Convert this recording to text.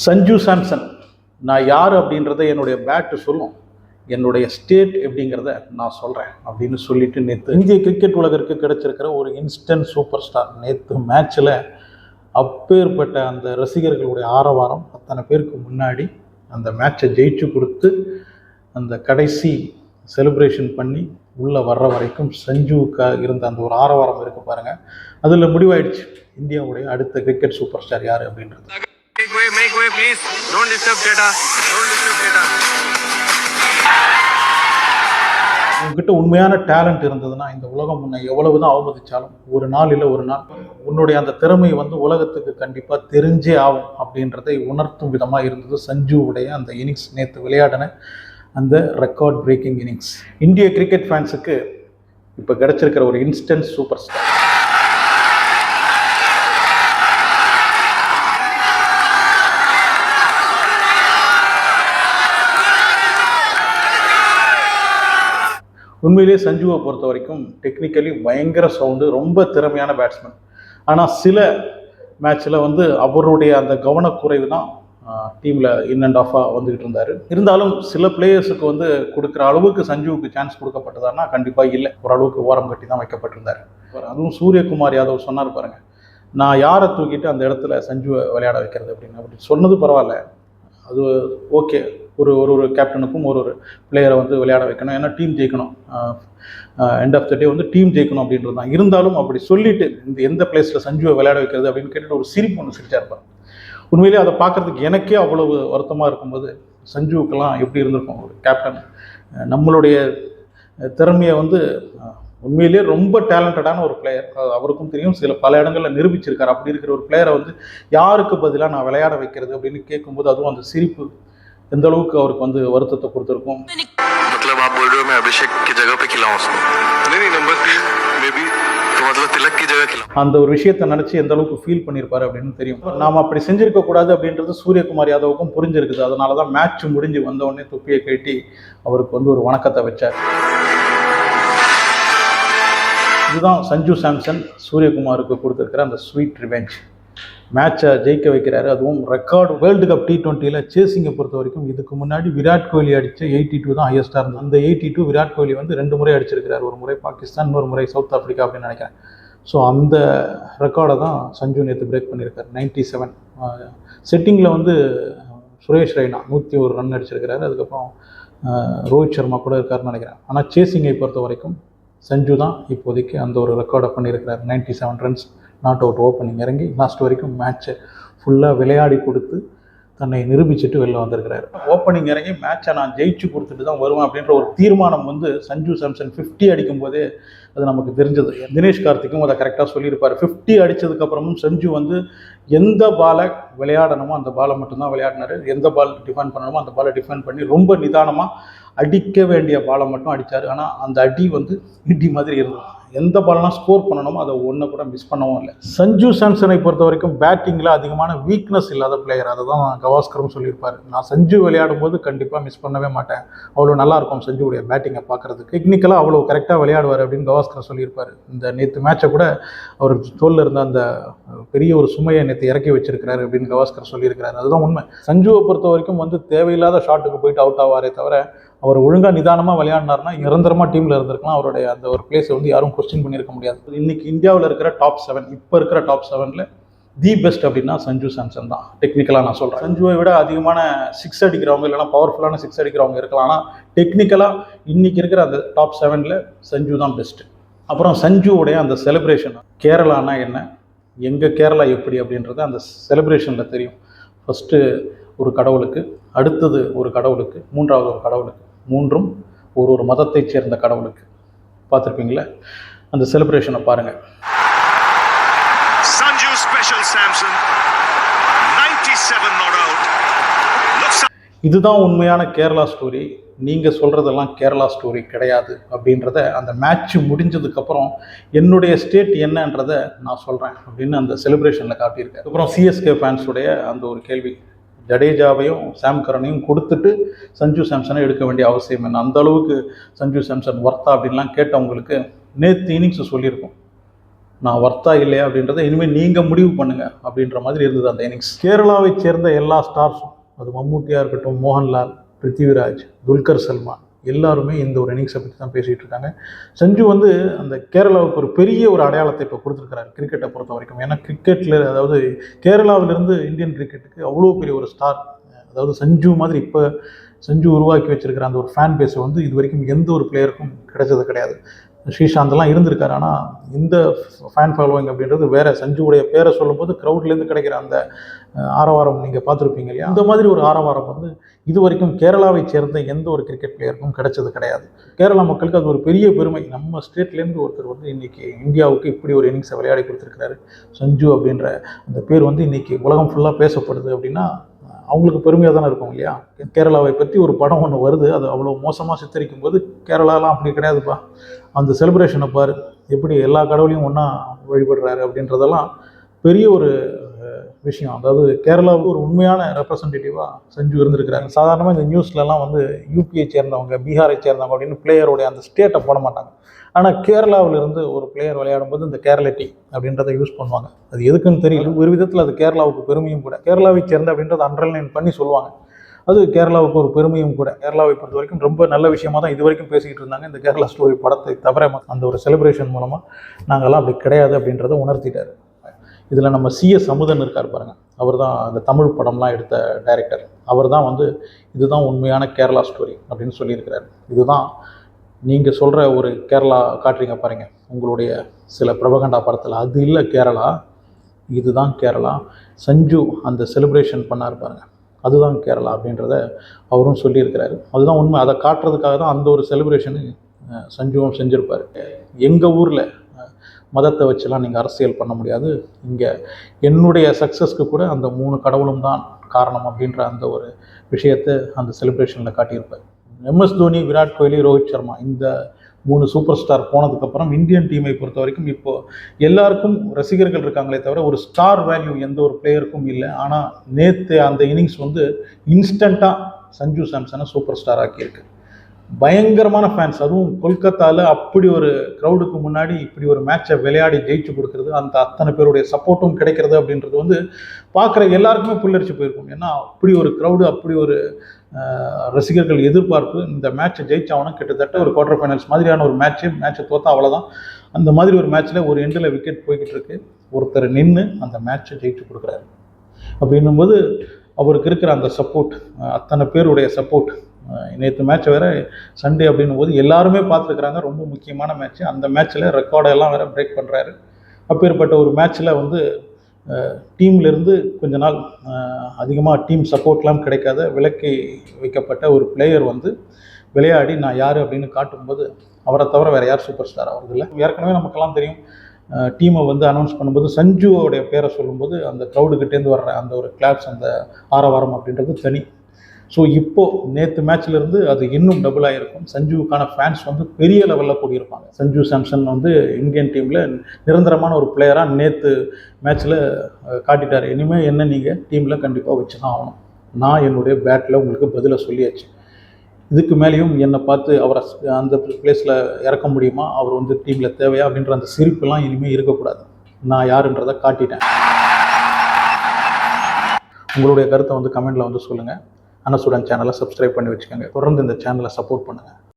சஞ்சு சாம்சன் நான் யார் அப்படின்றத என்னுடைய பேட்டு சொல்லும், என்னுடைய ஸ்டேட் எப்படிங்கிறத நான் சொல்கிறேன் அப்படின்னு சொல்லிட்டு நேற்று இந்திய கிரிக்கெட் உலகிற்கு கிடைச்சிருக்கிற ஒரு இன்ஸ்டன்ட் சூப்பர் ஸ்டார் நேற்று மேட்ச்சில் அப்பேற்பட்ட அந்த ரசிகர்களுடைய ஆரவாரம் அத்தனை பேருக்கு முன்னாடி அந்த மேட்சை ஜெயிச்சு கொடுத்து அந்த கடைசி செலிப்ரேஷன் பண்ணி உள்ளே வர்ற வரைக்கும் சஞ்சுவுக்காக இருந்த அந்த ஒரு ஆரவாரம் இருக்கு பாருங்கள். அதில் முடிவாயிடுச்சு இந்தியாவுடைய அடுத்த கிரிக்கெட் சூப்பர் ஸ்டார் யார் அப்படின்றது. Make way, please. Don't disturb Teta. Don't disturb Teta. உங்ககிட்ட உண்மையான டேலண்ட் இருந்ததுன்னா இந்த உலகம் உன்னை எவ்வளவுதான் அவமதிச்சாலும் ஒரு நாள் இல்லை ஒரு நாள் உன்னுடைய அந்த திறமை உலகத்துக்கு கண்டிப்பாக தெரிஞ்சே ஆகும் அப்படின்றதை உணர்த்தும் விதமாக இருந்தது சஞ்சுவுடைய அந்த இன்னிங்ஸ். நேற்று விளையாடின அந்த ரெக்கார்ட் பிரேக்கிங் இன்னிங்ஸ் இந்திய கிரிக்கெட் ஃபேன்ஸுக்கு இப்போ கிடைச்சிருக்கிற ஒரு இன்ஸ்டன்ட் சூப்பர் ஸ்டார். உண்மையிலே சஞ்சுவை பொறுத்த வரைக்கும் டெக்னிக்கலி பயங்கர சவுண்டு, ரொம்ப திறமையான பேட்ஸ்மேன். ஆனால் சில மேட்ச்சில் அவருடைய அந்த கவனக்குறைவு தான் டீமில் இன் அண்ட் ஆஃபாக வந்துக்கிட்டு இருந்தார். இருந்தாலும் சில பிளேயர்ஸுக்கு கொடுக்குற அளவுக்கு சஞ்சுவுக்கு சான்ஸ் கொடுக்கப்பட்டதான்னா கண்டிப்பாக இல்லை, ஓரளவுக்கு ஓரம் கட்டி தான் வைக்கப்பட்டிருந்தார். அதுவும் சூரியகுமார் யாதவ் சொன்னார் பாருங்கள், நான் யாரை தூக்கிட்டு அந்த இடத்துல சஞ்சுவை விளையாட வைக்கிறது அப்படின்னு. அப்படி சொன்னது பரவாயில்ல, அது ஓகே. ஒரு கேப்டனுக்கும் ஒரு பிளேயரை விளையாட வைக்கணும், ஏன்னா டீம் ஜெயிக்கணும். End of the day team ஜெயிக்கணும் அப்படின்றது தான். இருந்தாலும் அப்படி சொல்லிட்டு எந்த பிளேஸில் சஞ்சுவை விளையாட வைக்கிறது அப்படின்னு கேட்டுட்டு ஒரு சிரிப்பு ஒன்று சிரிச்சா இருப்பார். உண்மையிலேயே அதை பார்க்குறதுக்கு எனக்கே அவ்வளவு வருத்தமாக இருக்கும்போது சஞ்சுவுக்கெல்லாம் எப்படி இருந்திருக்கும் ஒரு கேப்டன். நம்மளுடைய திறமையை உண்மையிலேயே ரொம்ப டேலண்டடான ஒரு பிளேயர், அவருக்கும் தெரியும், பல இடங்களில் நிரூபிச்சிருக்காரு. அப்படி இருக்கிற ஒரு பிளேயரை யாருக்கு பதிலாக நான் விளையாட வைக்கிறது அப்படின்னு கேட்கும்போது அதுவும் அந்த சிரிப்பு எந்த அளவுக்கு அவருக்கு வருத்தத்தை கொடுத்துருக்கும். मतलब आप बोल रहे हो मैं अभिषेक की जगह पे खिलाऊं उसको? नहीं नंबर मे बी तो मतलब तिलक की जगह खिलाऊं. அந்த ஒரு விஷயத்தை நினச்சி எந்த அளவுக்கு ஃபீல் பண்ணியிருப்பாரு அப்படின்னு தெரியும். நாம் அப்படி செஞ்சிருக்க கூடாது அப்படின்றது சூரியகுமார் யாதவுக்கும் புரிஞ்சிருக்குது. அதனால தான் மேட்ச் முடிஞ்சு வந்த உடனே தொப்பியை கட்டி அவருக்கு ஒரு வணக்கத்தை வச்சார். இதுதான் சஞ்சு சாம்சன் சூரியகுமாருக்கு கொடுத்துருக்கிற அந்த ஸ்வீட் ரிவெஞ்ச். மேட்சை ஜெயிக்க வைக்கிறாரு, அதுவும் ரெக்கார்டு. வேர்ல்டு கப் T20 சேசிங்கை பொறுத்த வரைக்கும் இதுக்கு முன்னாடி விராட் கோலி அடித்த 82 தான் ஹையஸ்டாக இருந்தது. அந்த 82 விராட் கோலி 2 முறை அடிச்சிருக்கிறார், ஒரு முறை பாகிஸ்தான், இன்னொரு முறை சவுத் ஆஃப்ரிக்கா அப்படின்னு நினைக்கிறேன். ஸோ அந்த ரெக்கார்டை தான் சஞ்சு நேற்று பிரேக் பண்ணியிருக்காரு. 97 செட்டிங்கில் சுரேஷ் ரெய்னா 101 ரன் அடிச்சிருக்கிறாரு. அதுக்கப்புறம் ரோஹித் சர்மா கூட இருக்காருன்னு நினைக்கிறேன். ஆனால் சேசிங்கை பொறுத்த வரைக்கும் சஞ்சு தான் இப்போதைக்கு அந்த ஒரு ரெக்கார்டை பண்ணியிருக்கிறார். 97 ரன்ஸ், நாட் அவுட், ஓப்பனிங் இறங்கி லாஸ்ட் வரைக்கும் மேட்சை ஃபுல்லாக விளையாடி கொடுத்து தன்னை நிரூபிச்சுட்டு வெளில வந்திருக்கிறார். ஓப்பனிங் இறங்கி மேட்சை நான் ஜெயிச்சு கொடுத்துட்டு தான் வருவேன் அப்படின்ற ஒரு தீர்மானம் சஞ்சு சாம்சன் 50 அடிக்கும் போதே அது நமக்கு தெரிஞ்சது. தினேஷ் கார்த்திக்கும் அதை கரெக்டாக சொல்லியிருப்பார். 50 அடித்ததுக்கப்புறமும் சஞ்சு எந்த பாலை விளையாடணுமோ அந்த பாலை மட்டும்தான் விளையாடினார். எந்த பால் டிஃபெண்ட் பண்ணணுமோ அந்த பாலை டிஃபெண்ட் பண்ணி ரொம்ப நிதானமாக அடிக்க வேண்டிய பாலை மட்டும் அடித்தார். ஆனால் அந்த அடி இடி மாதிரி இருந்தது. எந்த பால்லாம் ஸ்கோர் பண்ணணுமோ அதை ஒன்றை கூட மிஸ் பண்ணவும் இல்லை. சஞ்சு சாம்சனை பொறுத்த வரைக்கும் பேட்டிங்கில் அதிகமான வீக்னஸ் இல்லாத பிளேயர். அதை தான் கவாஸ்கரும் சொல்லியிருப்பார். நான் சஞ்சு விளையாடும் போது கண்டிப்பாக மிஸ் பண்ணவே மாட்டேன், அவ்வளோ நல்லாயிருக்கும் சஞ்சுவுடைய பேட்டிங்கை பார்க்குறதுக்கு, டெக்னிக்கலாக அவ்வளோ கரெக்டாக விளையாடுவார் அப்படின்னு கவாஸ்கர் சொல்லியிருப்பார். இந்த நேற்று மேட்சை கூட அவர் தோளில் இருந்த அந்த பெரிய ஒரு சுமையை நேற்று இறக்கி வச்சிருக்கிறாரு அப்படின்னு கவாஸ்கர் சொல்லியிருக்கிறார். அதுதான் உண்மை. சஞ்சுவை பொறுத்த வரைக்கும் தேவையில்லாத ஷாட்டுக்கு போயிட்டு அவுட் ஆவாரே தவிர அவர் ஒழுங்காக நிதானமாக விளையாடினார்னா நிரந்தரமாக டீமில் இருந்திருக்கலாம். அவருடைய அந்த ஒரு பிளேஸை யாரும் கொஸ்டின் பண்ணியிருக்க முடியாது. இன்னைக்கு இந்தியாவில் இருக்கிற டாப் 7, இப்போ இருக்கிற டாப் 7ல் தி பெஸ்ட் அப்படின்னா சஞ்சு சாம்சன் தான். டெக்னிக்கலாக நான் சொல்கிறேன், சஞ்சுவை விட அதிகமான 6 அடிக்கிறவங்க இல்லைனா பவர்ஃபுல்லான 6 அடிக்கிறவங்க இருக்கலாம். ஆனால் டெக்னிக்கலாக இன்றைக்கி இருக்கிற அந்த டாப் 7ல் சஞ்சு தான் பெஸ்ட்டு. அப்புறம் சஞ்சுவோடைய அந்த செலிப்ரேஷன், கேரளானா என்ன, எங்கள் கேரளா எப்படி அப்படின்றது அந்த செலிப்ரேஷனில் தெரியும். ஃபஸ்ட்டு ஒரு கடவுளுக்கு, அடுத்தது ஒரு கடவுளுக்கு, மூன்றாவது ஒரு கடவுளுக்கு, மூன்றும் ஒரு மதத்தைச் சேர்ந்த கடவுளுக்கு. பார்த்துருப்பீங்களா அந்த செலிப்ரேஷனை பாருங்கள். Sanju special Samson 97 not out. இதுதான் உண்மையான கேரளா ஸ்டோரி. நீங்கள் சொல்கிறதெல்லாம் கேரளா ஸ்டோரி கிடையாது அப்படின்றத அந்த மேட்ச் முடிஞ்சதுக்கப்புறம் என்னுடைய ஸ்டேட் என்னன்றதை நான் சொல்கிறேன் அப்படின்னு அந்த செலிப்ரேஷனில் காட்டியிருக்கேன். அப்புறம் சிஎஸ்கே ஃபேன்ஸுடைய அந்த ஒரு கேள்வி, ஜடேஜாவையும் சாம் கரனையும் கொடுத்துட்டு சஞ்சு சாம்சனை எடுக்க வேண்டிய அவசியம் என்ன, அந்த அளவுக்கு சஞ்சு சாம்சன் ஒர்த்தா அப்படின்லாம் கேட்டவங்களுக்கு நேற்று இன்னிங்ஸ் சொல்லியிருக்கோம். நான் வர்த்தா இல்லையா அப்படின்றத இனிமேல் நீங்கள் முடிவு பண்ணுங்கள் அப்படின்ற மாதிரி இருந்தது அந்த இன்னிங்ஸ். கேரளாவை சேர்ந்த எல்லா ஸ்டார்ஸும், அது மம்முட்டியாக இருக்கட்டும், மோகன்லால், பிருத்திவிராஜ், துல்கர் சல்மான் எல்லாருமே இந்த ஒரு இன்னிங்ஸை பற்றி தான் பேசிகிட்டு இருக்காங்க. சஞ்சு வந்து அந்த கேரளாவுக்கு ஒரு பெரிய ஒரு அடையாளத்தை இப்போ கொடுத்துருக்கிறாரு கிரிக்கெட்டை பொறுத்த வரைக்கும். ஏன்னா கிரிக்கெட்டில், அதாவது கேரளாவிலிருந்து இந்தியன் கிரிக்கெட்டுக்கு அவ்வளோ பெரிய ஒரு ஸ்டார், அதாவது சஞ்சு மாதிரி இப்போ சஞ்சு உருவாக்கி வச்சிருக்கிற அந்த ஒரு ஃபேன் பேஸை வந்து இது வரைக்கும் எந்த ஒரு பிளேயருக்கும் கிடைச்சது கிடையாது. ஸ்ரீசாந்தெல்லாம் இருந்திருக்காரு, ஆனால் இந்த ஃபேன் ஃபாலோவிங் அப்படின்றது வேறு. சஞ்சுவுடைய பேரை சொல்லும்போது க்ரௌட்லேருந்து கிடைக்கிற அந்த ஆரவாரம் நீங்கள் பார்த்துருப்பீங்க இல்லையா, அந்த மாதிரி ஒரு ஆரவாரம் வந்து இது வரைக்கும் கேரளாவை சேர்ந்த எந்த ஒரு கிரிக்கெட் பிளேயருக்கும் கிடைச்சது கிடையாது. கேரளா மக்களுக்கு அது ஒரு பெரிய பெருமை. நம்ம ஸ்டேட்லேருந்து ஒருத்தர் வந்து இன்றைக்கி இந்தியாவுக்கு இப்படி ஒரு இன்னிங்ஸை விளையாடி கொடுத்துருக்கிறாரு சஞ்சு அப்படின்ற அந்த பேர் வந்து இன்றைக்கி உலகம் ஃபுல்லாக பேசப்படுது அப்படின்னா அவங்களுக்கு பெருமையாக தானே இருக்கும் இல்லையா. கேரளாவை பற்றி ஒரு படம் ஒன்று வருது, அது அவ்வளோ மோசமாக சித்தரிக்கும் போது கேரளாலாம் அப்படி கிடையாதுப்பா, அந்த செலிப்ரேஷனை பாரு, எப்படி எல்லா கடவுளையும் ஒன்றா வழிபடுறாரு அப்படின்றதெல்லாம் பெரிய ஒரு விஷயம். அதாவது கேரளாவுக்கு ஒரு உண்மையான ரெப்ரசன்டேட்டிவாக சஞ்சு இருந்திருக்கிறாங்க. சாதாரணமாக இந்த நியூஸ்லலாம் வந்து யூபியை சேர்ந்தவங்க, பீகாரை சேர்ந்தவங்க அப்படின்னு பிளேயருடைய அந்த ஸ்டேட்டை போட மாட்டாங்க. ஆனால் கேரளாவிலிருந்து ஒரு பிளேயர் விளையாடும்போது இந்த கேரளட்டி அப்படின்றத யூஸ் பண்ணுவாங்க. அது எதுக்குன்னு தெரியல. ஒரு விதத்தில் அது கேரளாவுக்கு பெருமையும் கூட. கேரளாவை சேர்ந்த அப்படின்றத அண்டர்லைன் பண்ணி சொல்லுவாங்க. அது கேரளாவுக்கு ஒரு பெருமையும் கூட. கேரளாவை பொறுத்த வரைக்கும் ரொம்ப நல்ல விஷயமாக தான் இது வரைக்கும் பேசிக்கிட்டு இருந்தாங்க. இந்த கேரளா ஸ்டோரி படத்தை தவிர அந்த ஒரு செலிப்ரேஷன் மூலமாக நாங்கள்லாம் அப்படி கிடையாது அப்படின்றத உணர்த்திட்டார். இதில் நம்ம சிஎஸ் அமுதன் இருக்கார் பாருங்கள், அவர் தான் அந்த தமிழ் படம்லாம் எடுத்த டைரக்டர். அவர் தான் வந்து இதுதான் உண்மையான கேரளா ஸ்டோரி அப்படின்னு சொல்லியிருக்கிறார். இதுதான் நீங்கள் சொல்கிற ஒரு கேரளா காட்டுறீங்க பாருங்கள் உங்களுடைய சில பிரபகண்டா படத்தில், அது இல்லை கேரளா, இதுதான் கேரளா. சஞ்சு அந்த செலிப்ரேஷன் பண்ணார் பாருங்கள், அதுதான் கேரளா அப்படின்றத அவரும் சொல்லியிருக்கிறாரு. அதுதான் உண்மை. அதை காட்டுறதுக்காக தான் அந்த ஒரு செலிப்ரேஷனு சஞ்சுவும் செஞ்சுருப்பார். எங்கள் ஊரில் மதத்தை வச்சுலாம் நீங்கள் அரசியல் பண்ண முடியாது, இங்கே என்னுடைய சக்ஸஸ்க்கு கூட அந்த 3 கடவுளும் தான் காரணம் அப்படின்ற அந்த ஒரு விஷயத்தை அந்த செலிப்ரேஷனில் காட்டியிருப்பார். எம்எஸ் தோனி, விராட் கோலி, ரோஹித் சர்மா இந்த 3 சூப்பர் ஸ்டார் போனதுக்கப்புறம் இந்தியன் டீமை பொறுத்த வரைக்கும் இப்போது எல்லாருக்கும் ரசிகர்கள் இருக்காங்களே தவிர ஒரு ஸ்டார் வேல்யூ எந்த ஒரு பிளேயருக்கும் இல்லை. ஆனால் நேற்று அந்த இன்னிங்ஸ் வந்து இன்ஸ்டண்ட்டாக சஞ்சு சாம்சனை சூப்பர் ஸ்டார் ஆக்கியிருக்கு. பயங்கரமான ஃபேன்ஸ், அதுவும் கொல்கத்தாவில் அப்படி ஒரு க்ரௌடுக்கு முன்னாடி இப்படி ஒரு மேட்சை விளையாடி ஜெயிச்சு கொடுக்குறது, அந்த அத்தனை பேருடைய சப்போர்ட்டும் கிடைக்கிறது அப்படின்றது வந்து பார்க்குற எல்லாருக்குமே புல்லரிச்சு போயிருக்கும். ஏன்னா அப்படி ஒரு க்ரௌடு, அப்படி ஒரு ரசிகர்கள் எதிர்பார்ப்பு. இந்த மேட்சை ஜெயிச்சாவனும் கிட்டத்தட்ட ஒரு குவார்டர் ஃபைனல்ஸ் மாதிரியான ஒரு மேட்சை தோற்றா அவ்வளோதான். அந்த மாதிரி ஒரு மேட்ச்சில் ஒரு எண்டில் விக்கெட் போய்கிட்டு இருக்கு, ஒருத்தர் நின்று அந்த மேட்சை ஜெயிச்சு கொடுக்குறாரு. அப்படின்னும்போது அவருக்கு இருக்கிற அந்த சப்போர்ட், அத்தனை பேருடைய சப்போர்ட். நேற்று மேட்ச் வேறு சண்டே அப்படின்னும் போது எல்லாருமே பார்த்துருக்குறாங்க, ரொம்ப முக்கியமான மேட்ச்சு. அந்த மேட்ச்சில் ரெக்கார்டெல்லாம் வேறு பிரேக் பண்ணுறாரு. அப்பேற்பட்ட ஒரு மேட்ச்சில் வந்து டீம்லேருந்து கொஞ்ச நாள் அதிகமாக டீம் சப்போர்ட்லாம் கிடைக்காத விலக்கி வைக்கப்பட்ட ஒரு பிளேயர் வந்து விளையாடி நான் யார் அப்படின்னு காட்டும்போது அவரை தவிர வேறு யார் சூப்பர் ஸ்டார் ஆகுறதில்ல. ஏற்கனவே நமக்கெல்லாம் தெரியும், டீமை வந்து அனௌன்ஸ் பண்ணும்போது சஞ்சுவோடைய பேரை சொல்லும்போது அந்த க்ரௌடுக்கிட்டேருந்து வர்ற அந்த ஒரு கிளாப்ஸ், அந்த ஆரவாரம் அப்படின்றது தனி. ஸோ இப்போது நேற்று மேட்ச்லேருந்து அது இன்னும் டபுள் ஆகிருக்கும். சஞ்சுவுக்கான ஃபேன்ஸ் வந்து பெரிய லெவலில் கூடியிருப்பாங்க. சஞ்சு சாம்சன் வந்து இந்தியன் டீமில் நிரந்தரமான ஒரு பிளேயராக நேற்று மேட்ச்சில் காட்டிட்டார். இனிமேல் என்ன நீங்கள் டீமில் கண்டிப்பாக வச்சு தான் ஆகணும். நான் என்னுடைய பேட்டில் உங்களுக்கு பதிலை சொல்லியாச்சு. இதுக்கு மேலேயும் என்னை பார்த்து அவரை அந்த பிளேஸில் இறக்க முடியுமா, அவர் வந்து டீமில் தேவையா அப்படின்ற அந்த சிரிப்புலாம் இனிமேல் இருக்கக்கூடாது. நான் யாருன்றதை காட்டிட்டேன். உங்களுடைய கருத்தை வந்து கமெண்டில் வந்து சொல்லுங்கள். அன்னசுடன் சேனலை சப்ஸ்கிரைப் பண்ணி வச்சுக்கோங்க. தொடர்ந்து இந்த சேனலை சப்போர்ட் பண்ணுங்கள்.